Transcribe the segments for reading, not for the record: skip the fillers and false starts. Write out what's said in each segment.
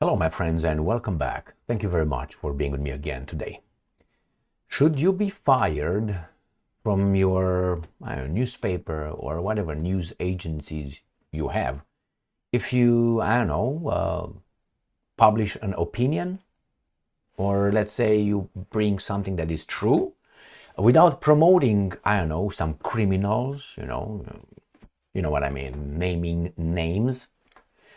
Hello, my friends, and welcome back. Thank you very much for being with me again today. Should you be fired from your newspaper or whatever news agencies you have if you, publish an opinion, or let's say you bring something that is true without promoting, some criminals, you know what I mean, naming names?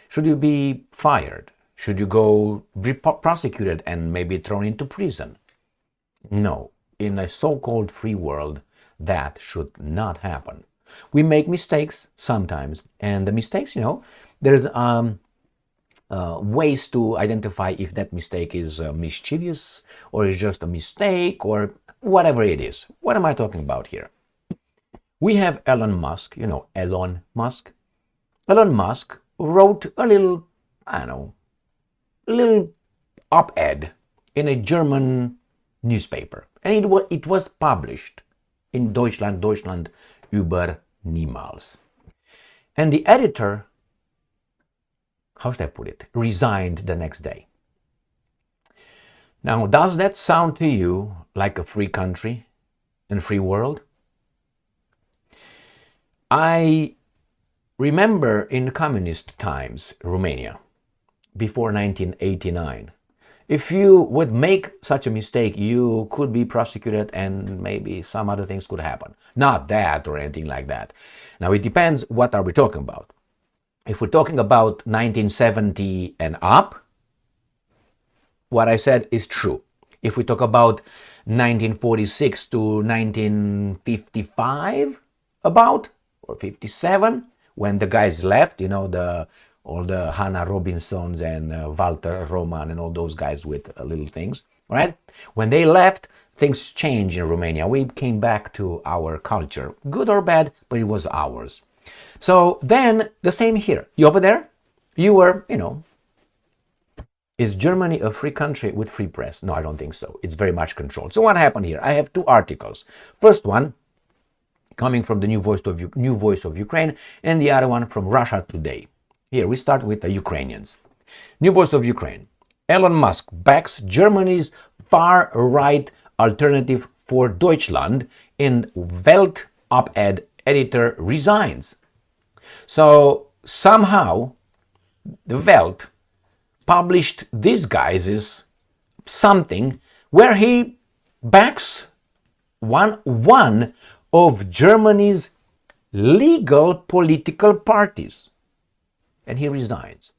Should you be fired? Should you go be prosecuted and maybe thrown into prison? No. In a so-called free world, that should not happen. We make mistakes sometimes, and the mistakes, there's ways to identify if that mistake is mischievous or is just a mistake or whatever it is. What am I talking about here? We have Elon Musk, Elon Musk. Elon Musk wrote a little, little op-ed in a German newspaper, and it was published in Deutschland über niemals. And the editor, how should I put it, resigned the next day. Now, does that sound to you like a free country and free world? I remember in communist times, Romania, before 1989, if you would make such a mistake, you could be prosecuted and maybe some other things could happen. Not that or anything like that. Now, it depends what are we talking about. If we're talking about 1970 and up, what I said is true. If we talk about 1946 to 1955 about, or 57, when the guys left, all the Hannah Robinsons and Walter Roman and all those guys with little things, right? When they left, things changed in Romania. We came back to our culture, good or bad, but it was ours. So then the same here. You over there? You were, is Germany a free country with free press? No, I don't think so. It's very much controlled. So what happened here? I have two articles. First one coming from the New Voice of Ukraine, and the other one from Russia Today. Here we start with the Ukrainians. New Voice of Ukraine. Elon Musk backs Germany's far-right alternative for Deutschland in Welt op-ed editor resigns. So somehow the Welt published this guy's something where he backs one of Germany's legal political parties. And he resigns.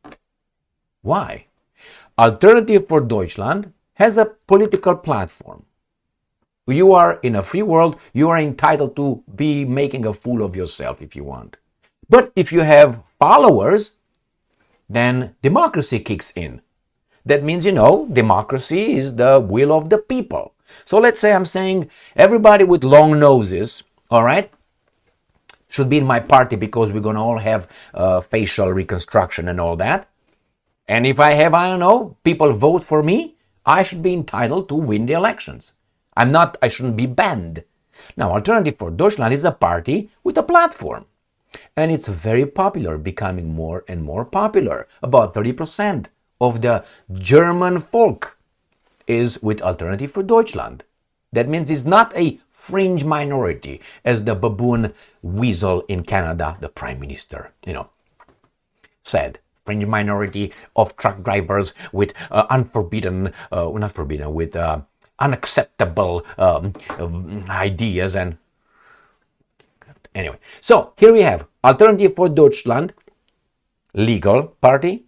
Why? Alternative for Deutschland has a political platform. You are in a free world, you are entitled to be making a fool of yourself if you want. But if you have followers, then democracy kicks in. That means, democracy is the will of the people. So let's say I'm saying everybody with long noses, all right, should be in my party because we're going to all have facial reconstruction and all that. And if I have, people vote for me, I should be entitled to win the elections. I shouldn't be banned. Now, Alternative for Deutschland is a party with a platform. And it's very popular, becoming more and more popular. About 30% of the German folk is with Alternative for Deutschland. That means it's not a fringe minority, as the baboon weasel in Canada, the prime minister, said. Fringe minority of truck drivers with unacceptable ideas and... Anyway, so here we have Alternative for Deutschland, legal party,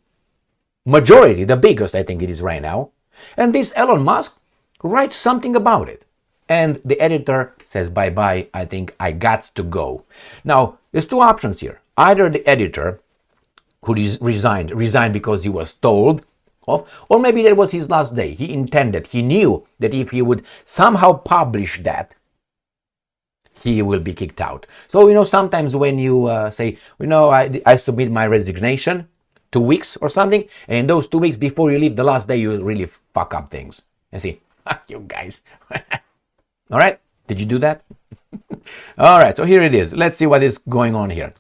majority, the biggest I think it is right now, and this Elon Musk writes something about it. And the editor says, bye-bye, I think I got to go. Now, there's two options here. Either the editor, who resigned because he was told of, or maybe that was his last day. He knew that if he would somehow publish that, he will be kicked out. So, sometimes when you say, I submit my resignation, 2 weeks or something, and in those 2 weeks before you leave the last day, you really fuck up things. And see, you guys. All right, did you do that? All right, so here it is. Let's see what is going on here.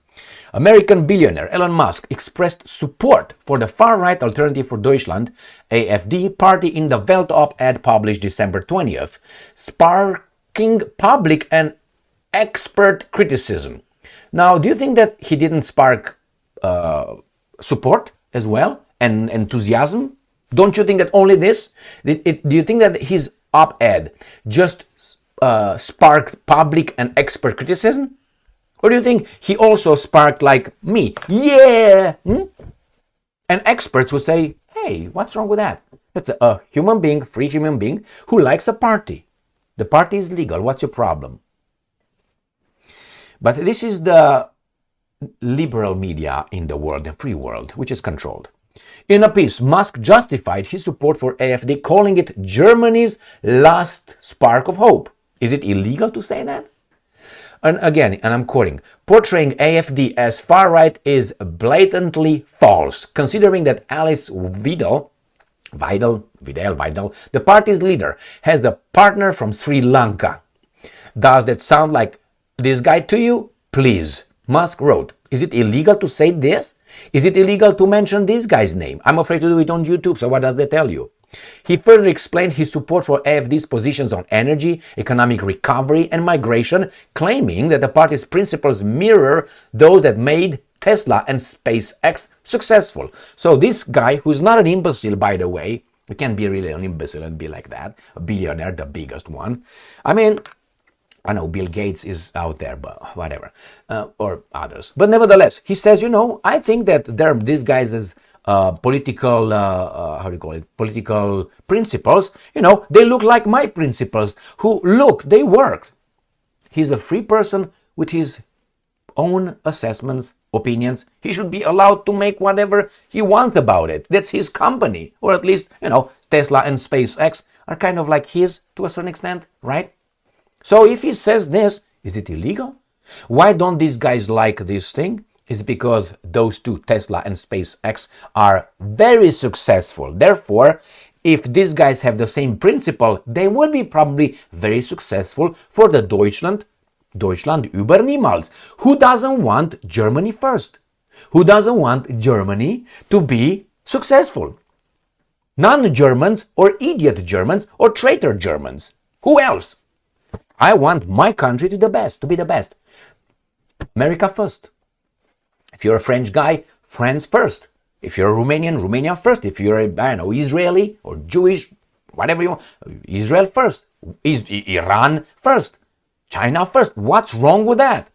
American billionaire Elon Musk expressed support for the far-right Alternative for Deutschland AFD party in the Welt op-ed published December 20th, sparking public and expert criticism. Now, do you think that he didn't spark support as well and enthusiasm? Don't you think that only this? Do you think that his op-ed just sparked public and expert criticism? Or do you think he also sparked like me? Yeah! And experts would say, hey, what's wrong with that? That's a human being, free human being, who likes a party. The party is legal. What's your problem? But this is the liberal media in the world, the free world, which is controlled. In a piece, Musk justified his support for AFD, calling it Germany's last spark of hope. Is it illegal to say that? And again, and I'm quoting, portraying AFD as far-right is blatantly false, considering that Alice Vidal, the party's leader, has the partner from Sri Lanka. Does that sound like this guy to you? Please. Musk wrote, is it illegal to say this? Is it illegal to mention this guy's name? I'm afraid to do it on YouTube, so what does that tell you? He further explained his support for AFD's positions on energy, economic recovery, and migration, claiming that the party's principles mirror those that made Tesla and SpaceX successful. So this guy, who's not an imbecile, by the way, you can't be really an imbecile and be like that, a billionaire, the biggest one. I mean, I know Bill Gates is out there, but whatever, or others. But nevertheless, he says, I think that these guys' political, political principles, they look like my principles, they worked. He's a free person with his own assessments, opinions. He should be allowed to make whatever he wants about it. That's his company, or at least, Tesla and SpaceX are kind of like his to a certain extent, right? So if he says this, is it illegal? Why don't these guys like this thing? It's because those two, Tesla and SpaceX, are very successful. Therefore, if these guys have the same principle, they will be probably very successful for the Deutschland über niemals. Who doesn't want Germany first? Who doesn't want Germany to be successful? Non-Germans or idiot Germans or traitor Germans. Who else? I want my country to be the best. America first. If you're a French guy, France first. If you're a Romanian, Romania first. If you're Israeli or Jewish, whatever you want, Israel first. Iran first. China first. What's wrong with that?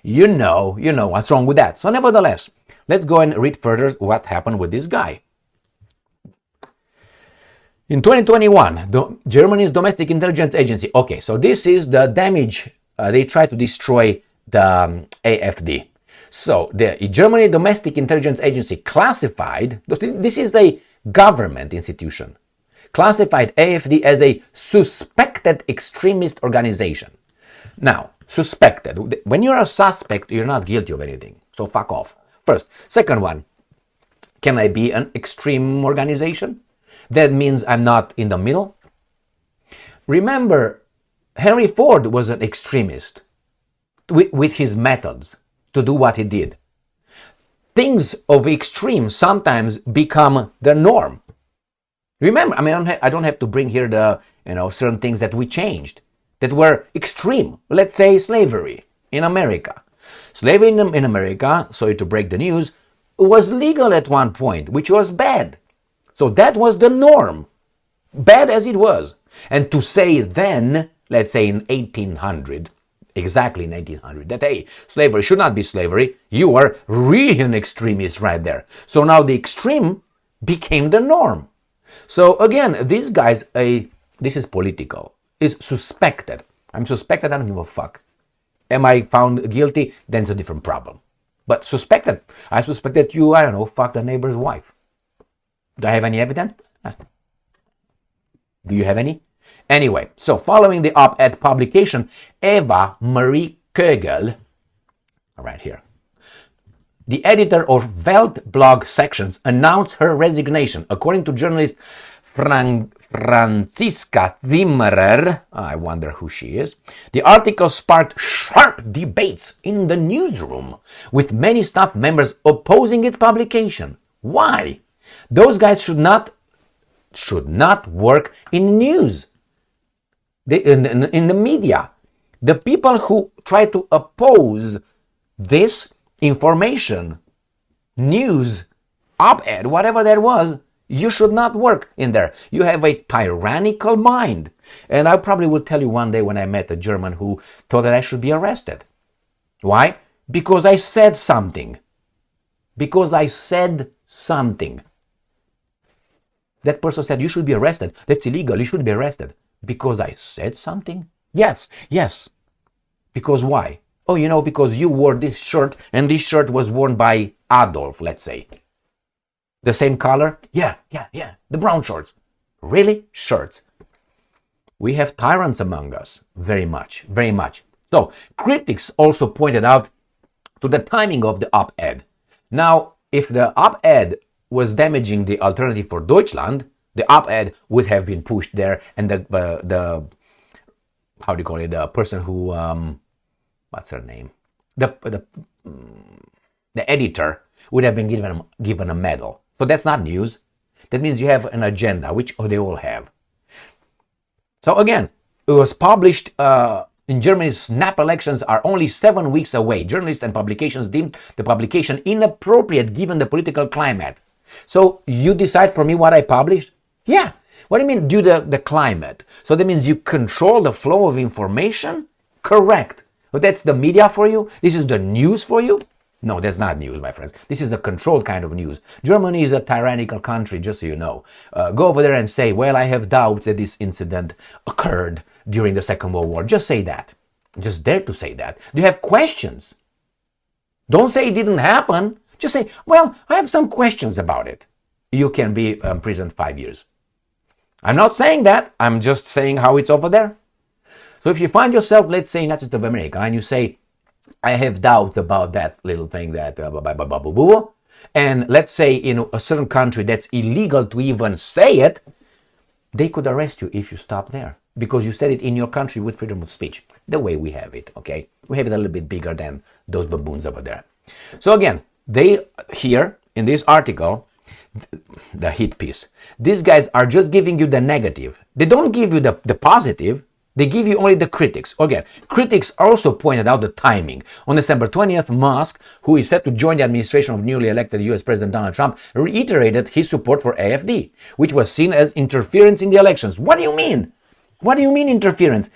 You know what's wrong with that. So nevertheless, let's go and read further what happened with this guy. In 2021, Germany's domestic intelligence agency, okay, so this is the damage, they tried to destroy the AFD. So the Germany domestic intelligence agency classified, this is a government institution, classified AFD as a suspected extremist organization. Now, suspected, when you're a suspect, you're not guilty of anything, so fuck off. First. Second one, can I be an extreme organization? That means I'm not in the middle. Remember, Henry Ford was an extremist with his methods to do what he did. Things of extreme sometimes become the norm. Remember, I don't have to bring here the certain things that we changed that were extreme. Let's say slavery in America. Slavery in America, sorry to break the news, was legal at one point, which was bad. So that was the norm, bad as it was. And to say then, let's say in 1800, exactly in 1800, that, hey, slavery should not be slavery, you are really an extremist right there. So now the extreme became the norm. So again, these guys, this is political, is suspected. I'm suspected, I don't give a fuck. Am I found guilty? Then it's a different problem. But suspected, I suspect that you, fuck the neighbor's wife. Do I have any evidence? Do you have any? Anyway, so following the op-ed publication, Eva Marie Kögel, right here, the editor of Welt blog sections, announced her resignation. According to journalist Franziska Zimmerer, I wonder who she is. The article sparked sharp debates in the newsroom, with many staff members opposing its publication. Why? Those guys should not work in news, in the media. The people who try to oppose this information, news, op-ed, whatever that was, you should not work in there. You have a tyrannical mind. And I probably will tell you one day when I met a German who thought that I should be arrested. Why? Because I said something. Because I said something. That person said, you should be arrested. That's illegal. You should be arrested. Because I said something? Yes. Because why? Oh, because you wore this shirt and this shirt was worn by Adolf, let's say. The same color? Yeah. The brown shorts. Really? Shirts. We have tyrants among us. Very much. So, critics also pointed out to the timing of the op-ed. Now, if the op-ed was damaging the Alternative for Deutschland, the op-ed would have been pushed there, and the how do you call it? The person who what's her name? The editor would have been given a medal. So that's not news. That means you have an agenda, which they all have. So again, it was published in Germany. Snap elections are only 7 weeks away. Journalists and publications deemed the publication inappropriate given the political climate. So you decide for me what I published? Yeah. What do you mean due to the climate? So that means you control the flow of information? Correct. But that's the media for you? This is the news for you? No, that's not news, my friends. This is a controlled kind of news. Germany is a tyrannical country, just so you know. Go over there and say, well, I have doubts that this incident occurred during the Second World War. Just say that. Just dare to say that. Do you have questions? Don't say it didn't happen. Just say, well, I have some questions about it. You can be imprisoned 5 years. I'm not saying that. I'm just saying how it's over there. So if you find yourself, let's say, in United States of America, and you say, I have doubts about that little thing that, and let's say in a certain country that's illegal to even say it, they could arrest you if you stop there because you said it in your country with freedom of speech, the way we have it, okay? We have it a little bit bigger than those baboons over there. So again, they here in this article, the hit piece, these guys are just giving you the negative. They don't give you the positive. They give you only the critics. Again, critics also pointed out the timing. On December 20th, Musk, who is set to join the administration of newly elected US President Donald Trump, reiterated his support for AFD, which was seen as interference in the elections. What do you mean? What do you mean interference?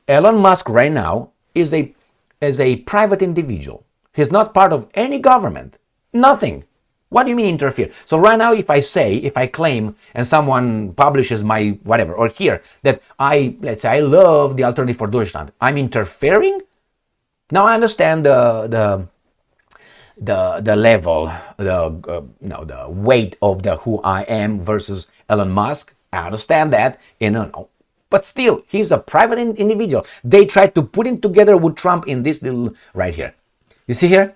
Elon Musk right now is a private individual. He's not part of any government. Nothing. What do you mean interfere? So right now, if I claim, and someone publishes my whatever, or here, that let's say I love the Alternative for Deutschland, I'm interfering? Now I understand the level, the weight of who I am versus Elon Musk. I understand that, but still, he's a private individual. They tried to put him together with Trump in this little right here. You see here?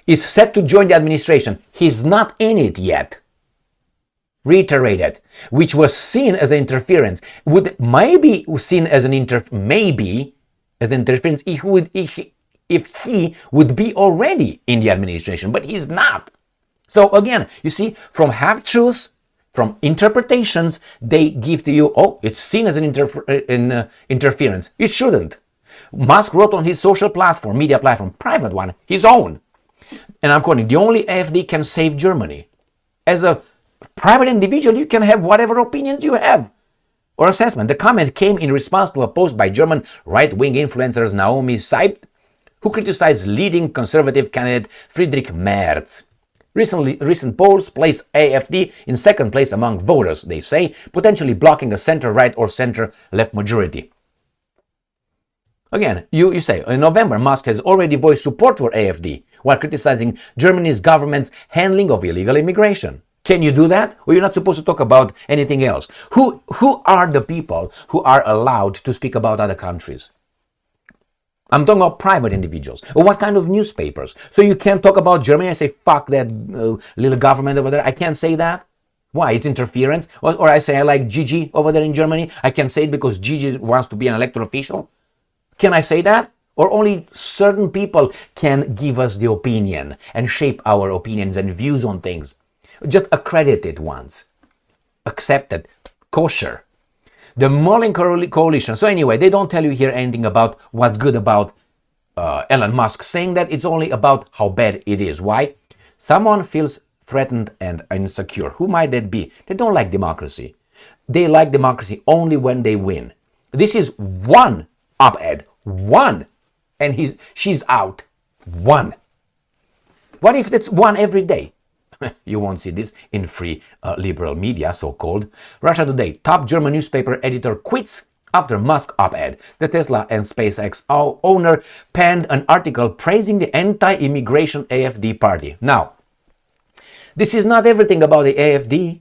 Is set to join the administration. He's not in it yet. Reiterated, which was seen as an interference. Would maybe seen as an interference if he would be already in the administration, but he's not. So again, you see, from half-truths, from interpretations, they give to you, it's seen as an interference. It shouldn't. Musk wrote on his social platform, media platform, private one, his own. And I'm quoting, the only AFD can save Germany. As a private individual, you can have whatever opinions you have or assessment. The comment came in response to a post by German right-wing influencers Naomi Seib, who criticized leading conservative candidate Friedrich Merz. Recent polls place AFD in second place among voters, they say, potentially blocking a center-right or center-left majority. Again, you say, in November, Musk has already voiced support for AFD while criticizing Germany's government's handling of illegal immigration. Can you do that? Or you're not supposed to talk about anything else? Who are the people who are allowed to speak about other countries? I'm talking about private individuals. Or what kind of newspapers? So you can't talk about Germany and say, fuck that little government over there. I can't say that. Why? It's interference? Or I say I like Gigi over there in Germany. I can say it because Gigi wants to be an elected official. Can I say that? Or only certain people can give us the opinion and shape our opinions and views on things? Just accredited ones. Accepted. Kosher. The Mullen coalition. So anyway, they don't tell you here anything about what's good about Elon Musk, saying that it's only about how bad it is. Why? Someone feels threatened and insecure. Who might that be? They don't like democracy. They like democracy only when they win. This is one op-ed. One. And she's out. One. What if that's one every day? You won't see this in free liberal media, so-called. Russia Today. Top German newspaper editor quits after Musk op-ed. The Tesla and SpaceX owner penned an article praising the anti-immigration AFD party. Now, this is not everything about the AFD.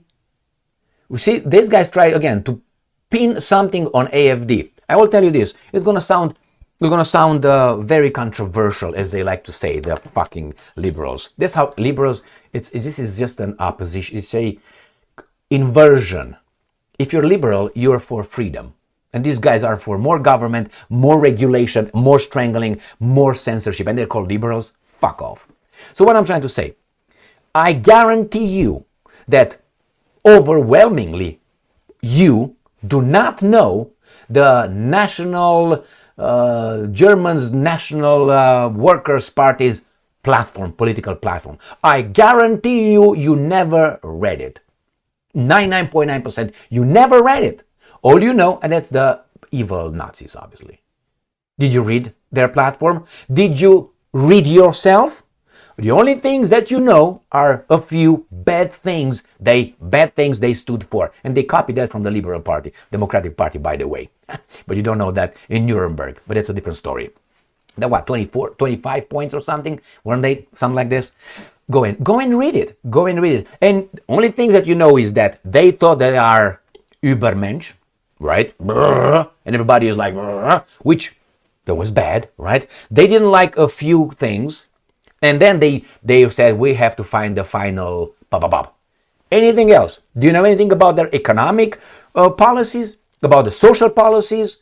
You see, these guys try again to pin something on AFD. I will tell you this. It's gonna sound very controversial, as they like to say, the fucking liberals. That's how liberals. This is just an opposition. It's a inversion. If you're liberal, you're for freedom, and these guys are for more government, more regulation, more strangling, more censorship, and they're called liberals. Fuck off. So what I'm trying to say, I guarantee you that overwhelmingly you do not know the national German's National Workers' Party's platform, political platform. I guarantee you never read it. 99.9% you never read it. All you know, and that's the evil Nazis, obviously. Did you read their platform? Did you read yourself? The only things that you know are a few bad things they stood for. And they copied that from the Liberal Party, Democratic Party, by the way. But you don't know that in Nuremberg. But that's a different story. The 25 points or something? Weren't they? Something like this? Go and read it. Go and read it. And only thing that you know is that they thought they are Übermensch, right? And everybody is like, which that was bad, right? They didn't like a few things. And then they said, we have to find the final Anything else? Do you know anything about their economic policies? About the social policies?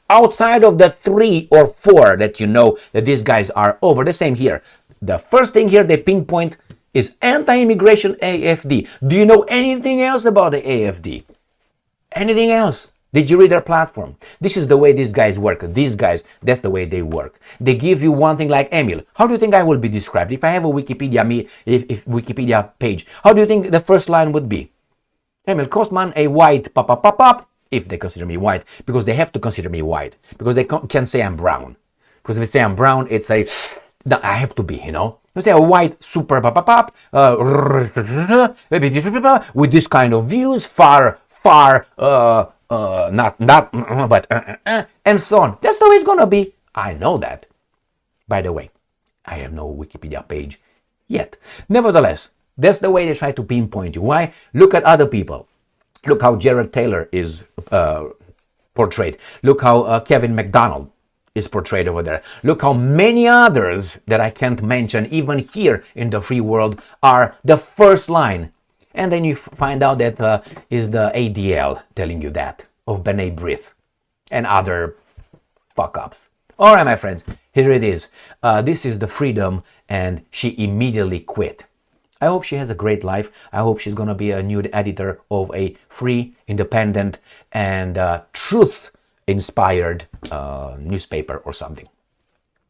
Outside of the 3 or 4 that you know that these guys are over. The same here. The first thing here they pinpoint is anti-immigration AFD. Do you know anything else about the AFD? Anything else? Did you read their platform? This is the way these guys work. These guys, that's the way they work. They give you one thing like Emil. How do you think I will be described? If I have a if Wikipedia page, how do you think the first line would be? Emil Kostman, a white if they consider me white, because they have to consider me white, because they can say I'm brown. Because if they say I'm brown, it's I have to be, you know. You say a white super with this kind of views, far and so on. That's the way it's gonna be. I know that. By the way, I have no Wikipedia page yet. Nevertheless, that's the way they try to pinpoint you. Why? Look at other people. Look how Jared Taylor is portrayed. Look how Kevin McDonald is portrayed over there. Look how many others that I can't mention, even here in the free world, are the first line. And then you find out that is the ADL telling you that, of B'nai B'rith and other fuck-ups. All right, my friends, here it is. This is the freedom, and she immediately quit. I hope she has a great life. I hope she's going to be a new editor of a free, independent, and truth-inspired newspaper or something.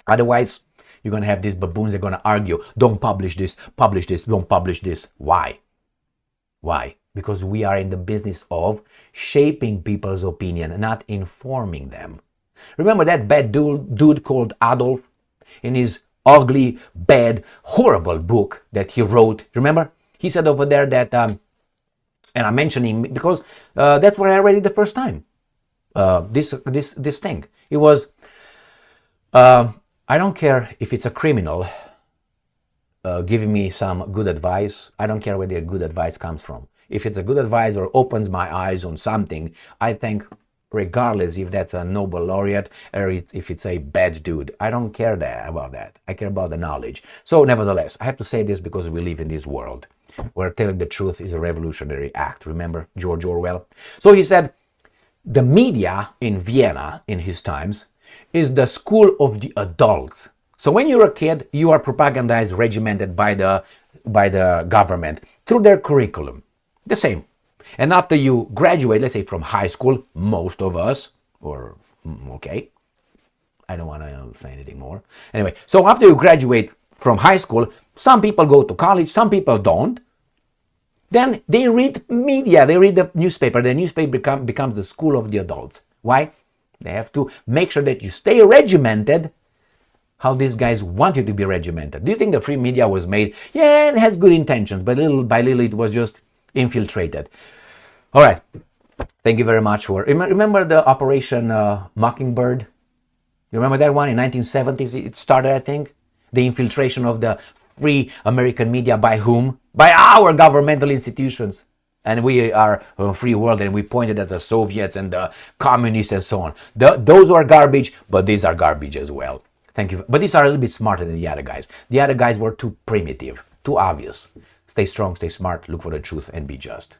Otherwise, you're going to have these baboons that are going to argue, don't publish this, don't publish this. Why? Why? Because we are in the business of shaping people's opinion, not informing them. Remember that bad dude called Adolf in his ugly, bad, horrible book that he wrote? Remember? He said over there that, and I'm mentioning because that's where I read it the first time. This thing. It was, I don't care if it's a criminal giving me some good advice. I don't care where the good advice comes from. If it's a good advice or opens my eyes on something, I think, regardless if that's a Nobel laureate or if it's a bad dude, I don't care about that. I care about the knowledge. So nevertheless, I have to say this because we live in this world. where telling the truth is a revolutionary act. Remember George Orwell? So he said, the media in Vienna in his times is the school of the adults. So when you're a kid, you are propagandized, regimented by the government through their curriculum. The same. And after you graduate, let's say from high school, most of us, or okay, I don't want to say anything more. Anyway, so after you graduate from high school, some people go to college, some people don't. Then they read media, they read the newspaper. The newspaper becomes the school of the adults. Why? They have to make sure that you stay regimented how these guys want you to be regimented. Do you think the free media was made? Yeah, it has good intentions, but little by little it was just infiltrated. All right. Thank you very much for... Remember the Operation Mockingbird? You remember that one? In 1970s it started, I think. The infiltration of the free American media by whom? By our governmental institutions. And we are a free world, and we pointed at the Soviets and the communists and so on. Those are garbage, but these are garbage as well. Thank you. But these are a little bit smarter than the other guys. The other guys were too primitive, too obvious. Stay strong, stay smart, look for the truth, and be just.